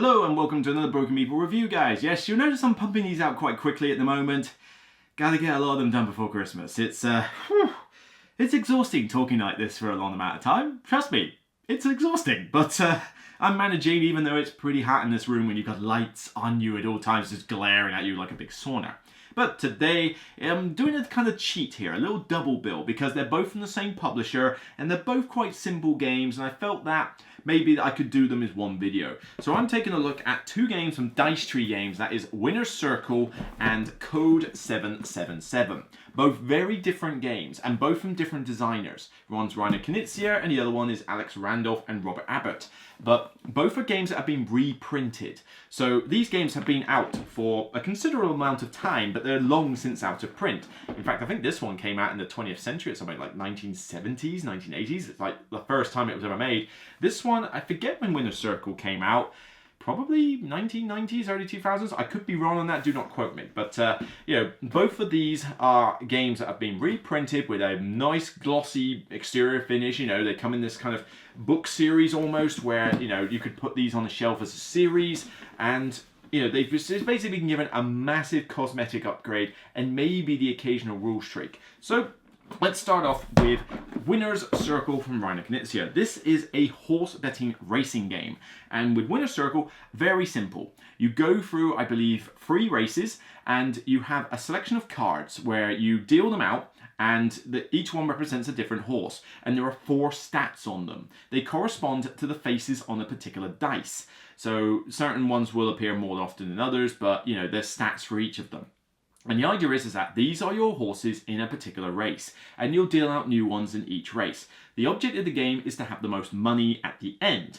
Hello and welcome to another Broken Meeple review, guys. Yes, you'll notice I'm pumping these out quite quickly at the moment. Gotta get a lot of them done before Christmas. It's exhausting talking like this for a long amount of time. Trust me, it's exhausting. But I'm managing, even though it's pretty hot in this room when you've got lights on you at all times just glaring at you like a big sauna. But today, I'm doing a kind of cheat here, a little double bill, because they're both from the same publisher, and they're both quite simple games, and I felt that maybe I could do them as one video. So I'm taking a look at two games from DiceTree Games, that is Winner's Circle and Code 777. Both very different games, and both from different designers. One's Rainer Knizia, and the other one is Alex Randolph and Robert Abbott. But both are games that have been reprinted. So these games have been out for a considerable amount of time, but they're long since out of print. In fact, I think this one came out in the 20th century at something like 1970s, 1980s. It's like the first time it was ever made. This one, I forget when Winner's Circle came out. Probably 1990s, early 2000s. I could be wrong on that, do not quote me. But, you know, both of these are games that have been reprinted with a nice glossy exterior finish. You know, they come in this kind of book series almost where, you know, you could put these on the shelf as a series. And, you know, they've basically been given a massive cosmetic upgrade and maybe the occasional rule streak. So let's start off with Winner's Circle from Rainer Knizia. This is a horse betting racing game. And with Winner's Circle, very simple. You go through, I believe, 3 races, and you have a selection of cards where you deal them out, and each one represents a different horse. And there are 4 stats on them. They correspond to the faces on a particular dice. So certain ones will appear more often than others, but, you know, there's stats for each of them. And the idea is that these are your horses in a particular race, and you'll deal out new ones in each race. The object of the game is to have the most money at the end.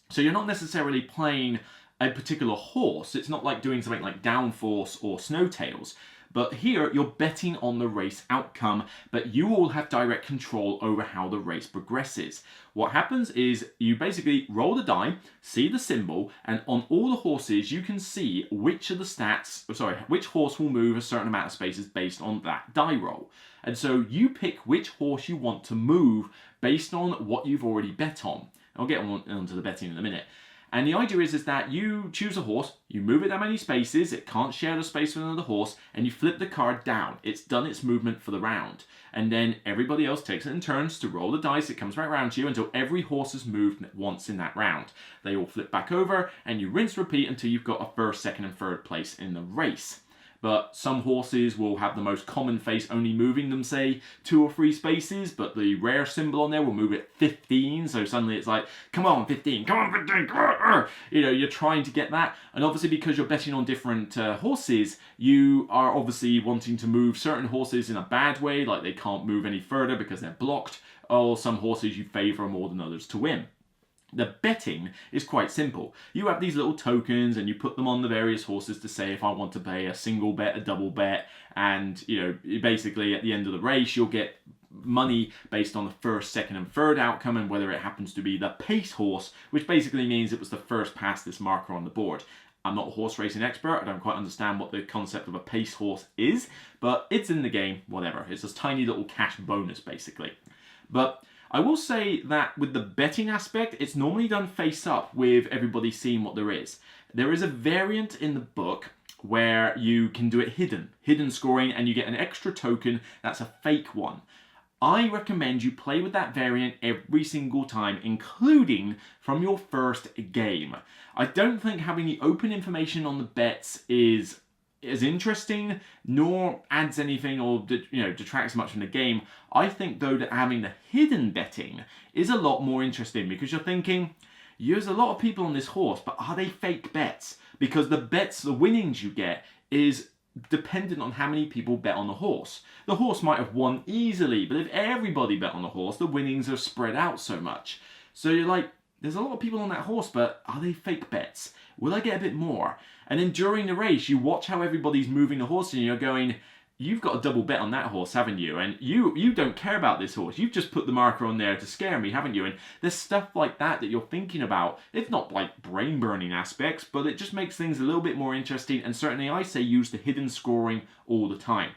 So you're not necessarily playing a particular horse. It's not like doing something like Downforce or Snowtails. But here, you're betting on the race outcome, but you all have direct control over how the race progresses. What happens is you basically roll the die, see the symbol, and on all the horses, you can see which of the stats, which horse will move a certain amount of spaces based on that die roll. And so you pick which horse you want to move based on what you've already bet on. I'll get onto the betting in a minute. And the idea is that you choose a horse, you move it that many spaces, it can't share the space with another horse, and you flip the card down. It's done its movement for the round. And then everybody else takes it in turns to roll the dice. It comes right around to you until every horse has moved once in that round. They all flip back over, and you rinse repeat until you've got a first, second, and third place in the race. But some horses will have the most common face only moving them, say, 2 or 3 spaces, but the rare symbol on there will move it 15, so suddenly it's like, come on, 15, come on, 15, come on. You know, you're trying to get that, and obviously because you're betting on different horses, you are obviously wanting to move certain horses in a bad way, like they can't move any further because they're blocked, or some horses you favour more than others to win. The betting is quite simple. You have these little tokens and you put them on the various horses to say if I want to play a single bet, a double bet, and you know, basically at the end of the race you'll get money based on the first, second and third outcome and whether it happens to be the pace horse, which basically means it was the first past this marker on the board. I'm not a horse racing expert, I don't quite understand what the concept of a pace horse is, but it's in the game, whatever. It's this tiny little cash bonus basically. But I will say that with the betting aspect, it's normally done face up with everybody seeing what there is. There is a variant in the book where you can do it hidden scoring, and you get an extra token that's a fake one. I recommend you play with that variant every single time, including from your first game. I don't think having the open information on the bets is interesting, nor adds anything or detracts much from the game. I think though that having the hidden betting is a lot more interesting because you're thinking, there's a lot of people on this horse, but are they fake bets? Because the winnings you get is dependent on how many people bet on the horse. The horse might have won easily, but if everybody bet on the horse, the winnings are spread out so much. So you're like, there's a lot of people on that horse, but are they fake bets? Will I get a bit more? And then during the race, you watch how everybody's moving the horse and you're going, you've got a double bet on that horse, haven't you? And you don't care about this horse. You've just put the marker on there to scare me, haven't you? And there's stuff like that you're thinking about. It's not like brain-burning aspects, but it just makes things a little bit more interesting. And certainly I say use the hidden scoring all the time.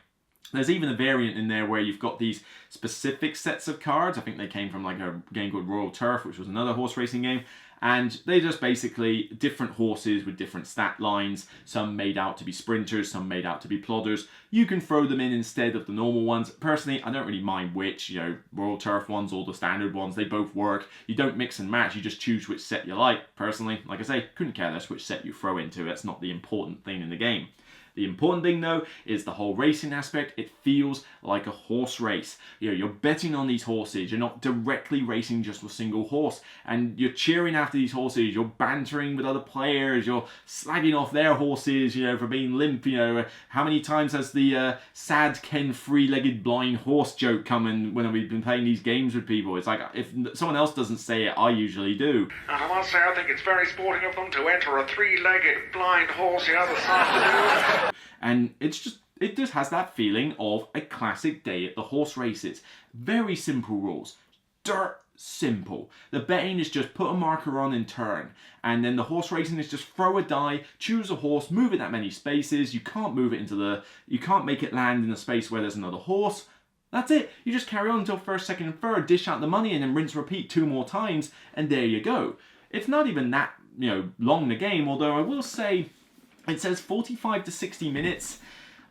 There's even a variant in there where you've got these specific sets of cards. I think they came from like a game called Royal Turf, which was another horse racing game. And they're just basically different horses with different stat lines. Some made out to be sprinters, some made out to be plodders. You can throw them in instead of the normal ones. Personally, I don't really mind which, you know, Royal Turf ones or the standard ones. They both work. You don't mix and match. You just choose which set you like. Personally, like I say, couldn't care less which set you throw into. That's not the important thing in the game. The important thing though is the whole racing aspect. It feels like a horse race. You know, you're betting on these horses. You're not directly racing just with a single horse, and you're cheering after these horses. You're bantering with other players. You're slagging off their horses, you know, for being limp. You know, how many times has the sad Ken three-legged blind horse joke come in when we've been playing these games with people? It's like, if someone else doesn't say it, I usually do. And I must say, I think it's very sporting of them to enter a three-legged blind horse here this afternoon. And it just has that feeling of a classic day at the horse races. Very simple rules. Dirt simple. The betting is just put a marker on in turn, and then the horse racing is just throw a die, choose a horse, move it that many spaces. You can't move it you can't make it land in a space where there's another horse. That's it. You just carry on until first, second, and third, dish out the money, and then rinse, repeat 2 more times, and there you go. It's not even that, you know, long the game, although I will say, it says 45 to 60 minutes.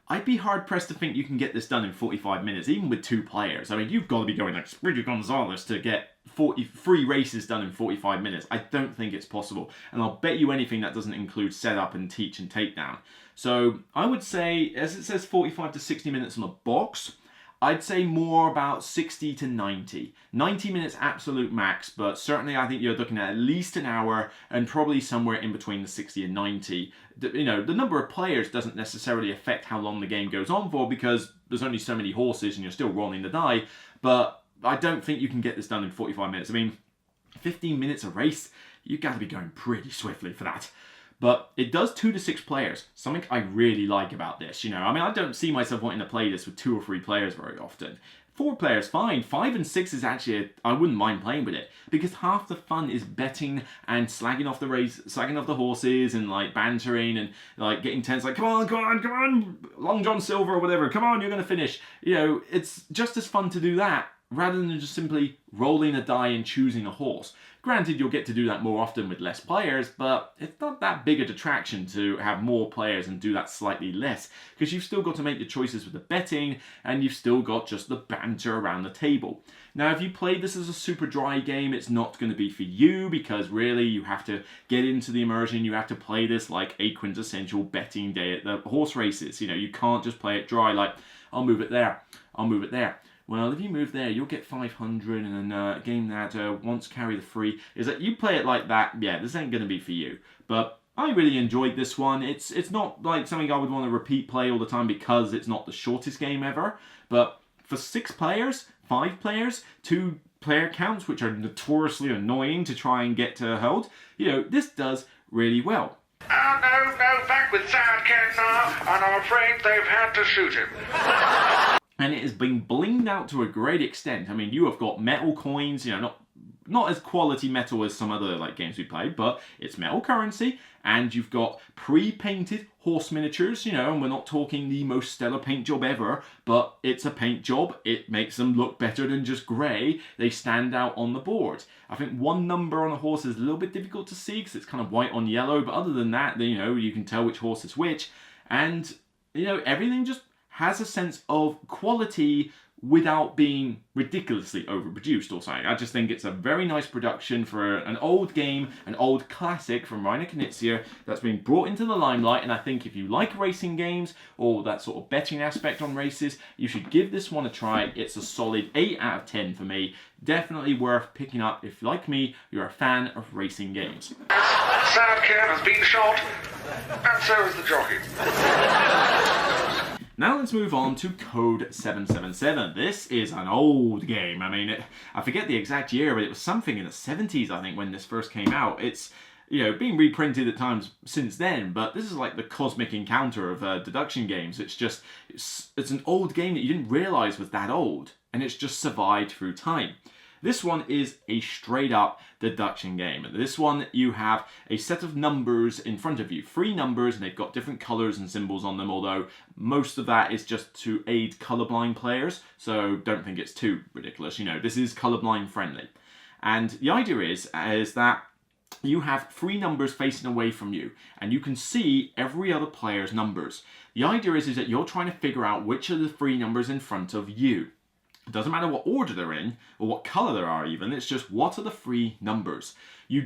I'd be hard-pressed to think you can get this done in 45 minutes, even with 2 players. I mean, you've got to be going like Spridger Gonzalez to get 43 races done in 45 minutes. I don't think it's possible. And I'll bet you anything that doesn't include setup and teach and takedown. So I would say, as it says 45 to 60 minutes on the box, I'd say more about 60 to 90. 90 minutes absolute max, but certainly I think you're looking at least an hour and probably somewhere in between the 60 and 90. You know, the number of players doesn't necessarily affect how long the game goes on for, because there's only so many horses and you're still rolling the die, but I don't think you can get this done in 45 minutes. I mean, 15 minutes a race, you've got to be going pretty swiftly for that. But it does 2 to 6 players, something I really like about this. You know, I mean, I don't see myself wanting to play this with 2 or 3 players very often. 4 players, fine. 5 and 6 is actually, I wouldn't mind playing with it, because half the fun is betting and slagging off the race, slagging off the horses, and like bantering and like getting tense, like, come on, Long John Silver or whatever, come on, you're going to finish. You know, it's just as fun to do that rather than just simply rolling a die and choosing a horse. Granted, you'll get to do that more often with less players, but it's not that big a detraction to have more players and do that slightly less, because you've still got to make your choices with the betting, and you've still got just the banter around the table. Now, if you play this as a super dry game, it's not going to be for you, because really you have to get into the immersion. You have to play this like a quintessential betting day at the horse races. You know, you can't just play it dry like, I'll move it there, I'll move it there. Well, if you move there, you'll get 500, and then a game that wants carry the free. Is that you play it like that? Yeah, this ain't going to be for you. But I really enjoyed this one. It's not like something I would want to repeat play all the time, because it's not the shortest game ever. But for 6 players, 5 players, 2 player counts, which are notoriously annoying to try and get to hold, you know, this does really well. Oh, no, back with Sad Ken now, and I'm afraid they've had to shoot him. And it has been blinged out to a great extent. I mean, you have got metal coins, you know, not as quality metal as some other like games we played, but it's metal currency, and you've got pre-painted horse miniatures, you know, and we're not talking the most stellar paint job ever, but it's a paint job. It makes them look better than just grey. They stand out on the board. I think one number on a horse is a little bit difficult to see because it's kind of white on yellow, but other than that, you know, you can tell which horse is which, and, you know, everything just has a sense of quality without being ridiculously overproduced or something. I just think it's a very nice production for an old game, an old classic from Reiner Knizia that's been brought into the limelight, and I think if you like racing games or that sort of betting aspect on races, you should give this one a try. It's a solid 8 out of 10 for me. Definitely worth picking up if, like me, you're a fan of racing games. Sad Ken has been shot, and so is the jockey. Now let's move on to Code 777. This is an old game. I mean, I forget the exact year, but it was something in the 70s, I think, when this first came out. It's, you know, been reprinted at times since then, but this is like the cosmic encounter of deduction games. It's just, it's an old game that you didn't realize was that old, and it's just survived through time. This one is a straight up deduction game. This one you have a set of numbers in front of you, 3 numbers, and they've got different colors and symbols on them, although most of that is just to aid colorblind players, so don't think it's too ridiculous. You know, this is colorblind friendly. And the idea is that you have 3 numbers facing away from you, and you can see every other player's numbers. The idea is that you're trying to figure out which of the 3 numbers in front of you. It doesn't matter what order they're in, or what color they are even, it's just what are the 3 numbers. You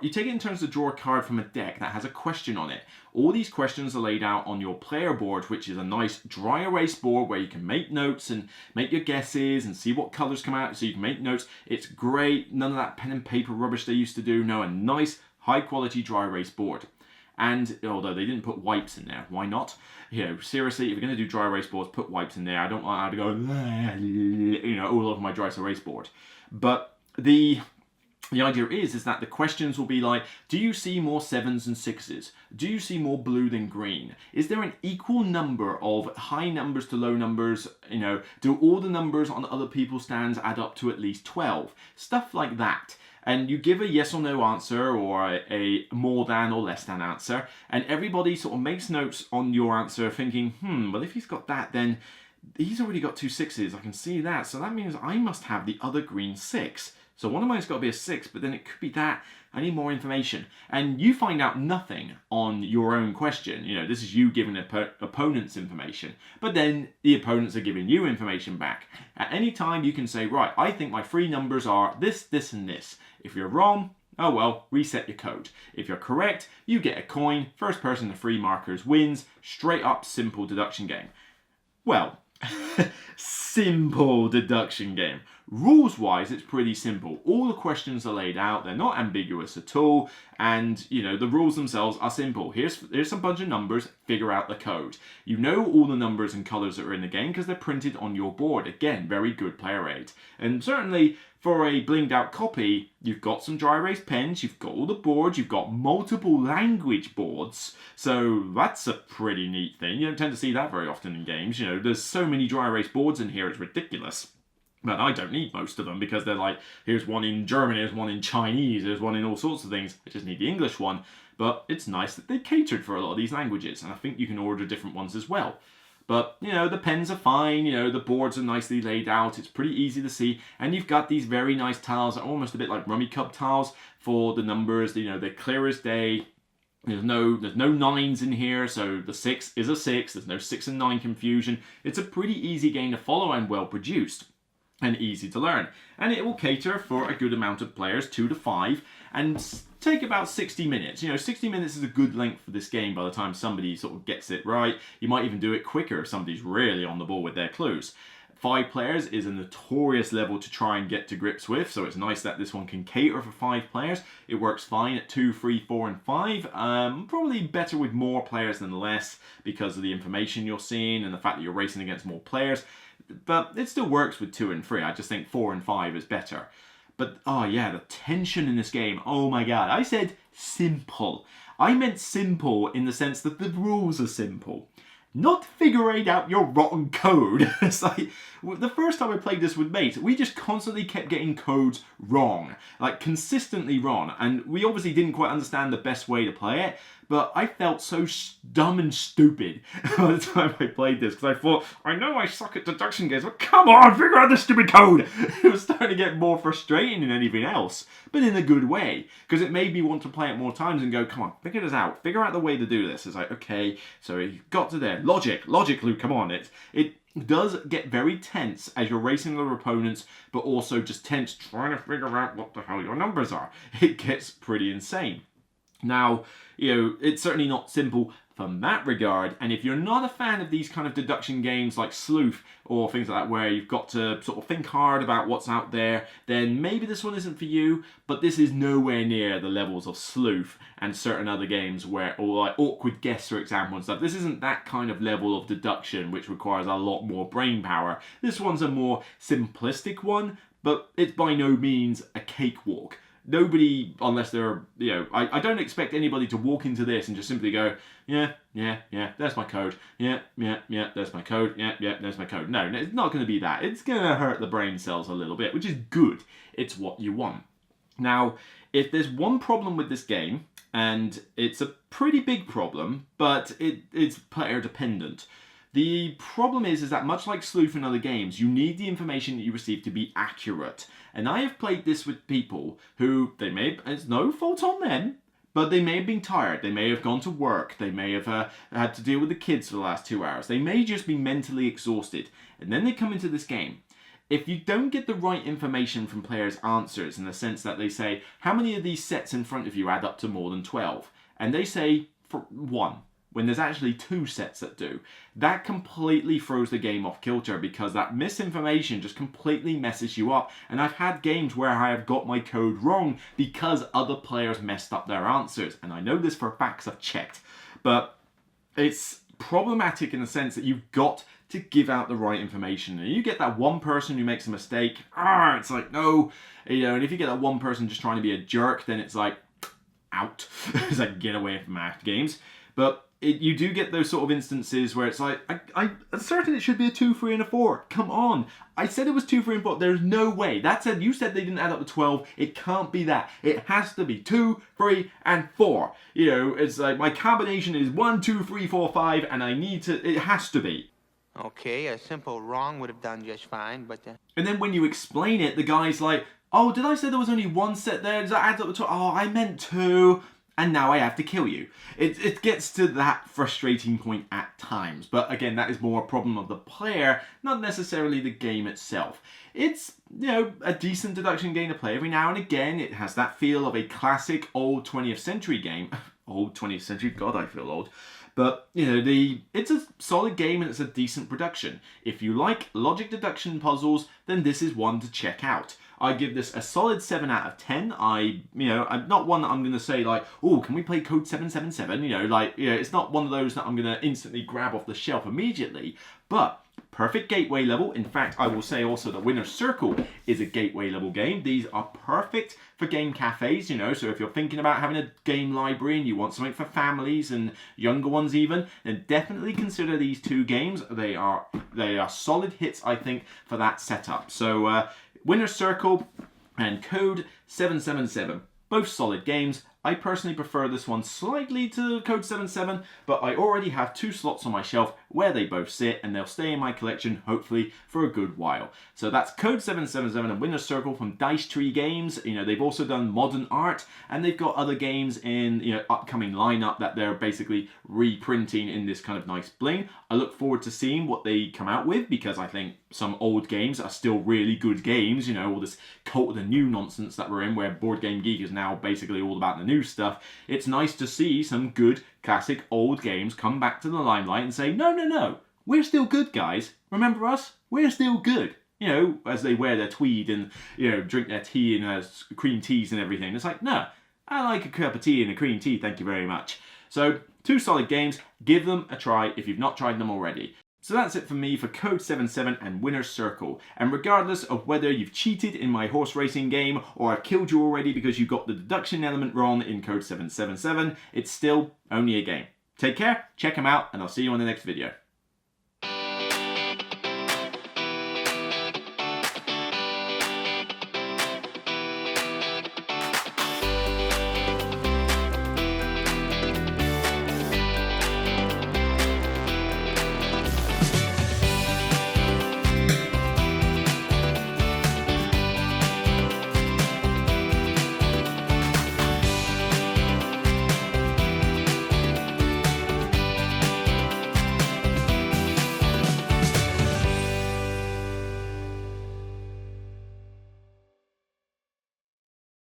take it in turns to draw a card from a deck that has a question on it. All these questions are laid out on your player board, which is a nice dry erase board where you can make notes and make your guesses and see what colors come out so you can make notes. It's great, none of that pen and paper rubbish they used to do. No, a nice high quality dry erase board. And although they didn't put wipes in there, why not? You know, seriously, if you're going to do dry erase boards, put wipes in there. I don't want to go, you know, all over my dry erase board. But the idea is that the questions will be like, do you see more 7s and 6s? Do you see more blue than green? Is there an equal number of high numbers to low numbers? You know, do all the numbers on other people's stands add up to at least 12? Stuff like that. And you give a yes or no answer, or a more than or less than answer, and everybody sort of makes notes on your answer thinking, well, if he's got that, then he's already got 2 6s, I can see that, so that means I must have the other green 6. So one of mine's got to be a 6, but then it could be that. I need more information. And you find out nothing on your own question. You know, this is you giving opponents information. But then the opponents are giving you information back. At any time you can say, right, I think my 3 numbers are this, this, and this. If you're wrong, oh well, reset your code. If you're correct, you get a coin. First person to 3 markers wins. Straight up simple deduction game. Well, simple deduction game. Rules-wise, it's pretty simple. All the questions are laid out. They're not ambiguous at all. And, you know, the rules themselves are simple. Here's some bunch of numbers. Figure out the code. You know all the numbers and colors that are in the game because they're printed on your board. Again, very good player aid. And certainly, for a blinged out copy, you've got some dry erase pens, you've got all the boards, you've got multiple language boards. So that's a pretty neat thing. You don't tend to see that very often in games. You know, there's so many dry erase boards in here, it's ridiculous. But I don't need most of them because they're like, here's one in German, here's one in Chinese, there's one in all sorts of things. I just need the English one. But it's nice that they catered for a lot of these languages, and I think you can order different ones as well. But, you know, the pens are fine, you know, the boards are nicely laid out, it's pretty easy to see, and you've got these very nice tiles, almost a bit like Rummy Cub tiles for the numbers, you know, they're clear as day. There's no 9s in here, so the 6 is a 6, there's no 6 and 9 confusion. It's a pretty easy game to follow and well produced. And easy to learn. And it will cater for a good amount of players, 2 to 5, and take about 60 minutes. You know, 60 minutes is a good length for this game by the time somebody sort of gets it right. You might even do it quicker if somebody's really on the ball with their clues. 5 players is a notorious level to try and get to grips with, so it's nice that this one can cater for 5 players. It works fine at 2, 3, 4, and 5. Probably better with more players than less because of the information you're seeing and the fact that you're racing against more players. But it still works with 2 and 3. I just think 4 and 5 is better. But, oh yeah, the tension in this game. Oh my god. I said simple. I meant simple in the sense that the rules are simple. Not figuring out your rotten code. It's like, the first time I played this with mates, we just constantly kept getting codes wrong. Like, consistently wrong. And we obviously didn't quite understand the best way to play it. But I felt so dumb and stupid by the time I played this. Because I thought, I know I suck at deduction games, but come on, figure out the stupid code. It was starting to get more frustrating than anything else. But in a good way. Because it made me want to play it more times and go, come on, figure this out. Figure out the way to do this. It's like, okay, so you got to there. Logic, Luke, come on. It does get very tense as you're racing with opponents, but also just tense trying to figure out what the hell your numbers are. It gets pretty insane. Now, you know, it's certainly not simple from that regard, and if you're not a fan of these kind of deduction games like Sleuth or things like that where you've got to sort of think hard about what's out there, then maybe this one isn't for you, but this is nowhere near the levels of Sleuth and certain other games where, or like Awkward Guess, for example, and stuff. This isn't that kind of level of deduction which requires a lot more brain power. This one's a more simplistic one, but it's by no means a cakewalk. nobody, unless they're, you know, I don't expect anybody to walk into this and just simply go, yeah, there's my code. Yeah, there's my code. Yeah, there's my code. No, it's not going to be that. It's going to hurt the brain cells a little bit, which is good. It's what you want. Now, if there's one problem with this game, and it's a pretty big problem, but it's player dependent. The problem is that much like Sleuth and other games, you need the information that you receive to be accurate. And I have played this with people who, it's no fault on them, but they may have been tired. They may have gone to work. They may have had to deal with the kids for the last 2 hours. They may just be mentally exhausted. And then they come into this game. If you don't get the right information from players' answers, in the sense that they say, how many of these sets in front of you add up to more than 12? And they say, for 1, when there's actually 2 sets that do. That completely throws the game off kilter, because that misinformation just completely messes you up. And I've had games where I have got my code wrong because other players messed up their answers. And I know this for a fact because I've checked. But it's problematic in the sense that you've got to give out the right information. And you get that one person who makes a mistake, it's like, no. You know, and if you get that one person just trying to be a jerk, then it's like, out. It's like, get away from math games. But you do get those sort of instances where it's like, I'm certain it should be a 2, 3, and a 4. Come on. I said it was 2, 3, and 4. There's no way. You said they didn't add up to 12. It can't be that. It has to be 2, 3, and 4. You know, it's like my combination is 1, 2, 3, 4, 5, and it has to be. Okay, a simple wrong would have done just fine, but... And then when you explain it, the guy's like, oh, did I say there was only 1 set there? Does that add up to 12? Oh, I meant 2. And now I have to kill you. It gets to that frustrating point at times. But again, that is more a problem of the player, not necessarily the game itself. It's, you know, a decent deduction game to play every now and again. It has that feel of a classic old 20th century game. Old 20th century? God, I feel old. But, you know, it's a solid game and it's a decent production. If you like logic deduction puzzles, then this is one to check out. I give this a solid 7 out of 10. I'm not one that I'm going to say like, oh, can we play Code 777? It's not one of those that I'm going to instantly grab off the shelf immediately. But perfect gateway level. In fact, I will say also that Winner's Circle is a gateway level game. These are perfect for game cafes, you know, so if you're thinking about having a game library and you want something for families and younger ones even, then definitely consider these 2 games. They are solid hits, I think, for that setup. So Winner's Circle and Code 777, both solid games. I personally prefer this one slightly to Code 77, but I already have 2 slots on my shelf where they both sit, and they'll stay in my collection, hopefully, for a good while. So that's Code 777 and Winner's Circle from DiceTree Games. You know, they've also done modern art, and they've got other games in, you know, upcoming lineup that they're basically reprinting in this kind of nice bling. I look forward to seeing what they come out with, because I think some old games are still really good games. You know, all this cult of the new nonsense that we're in, where Board Game Geek is now basically all about the new stuff. It's nice to see some good classic old games come back to the limelight and say, no, we're still good, guys. Remember us? We're still good. You know, as they wear their tweed and, you know, drink their tea and cream teas and everything. It's like, no, I like a cup of tea and a cream tea, thank you very much. So 2 solid games. Give them a try if you've not tried them already. So that's it for me for Code 77 and Winner's Circle. And regardless of whether you've cheated in my horse racing game or I've killed you already because you got the deduction element wrong in Code 777, it's still only a game. Take care, check them out, and I'll see you on the next video.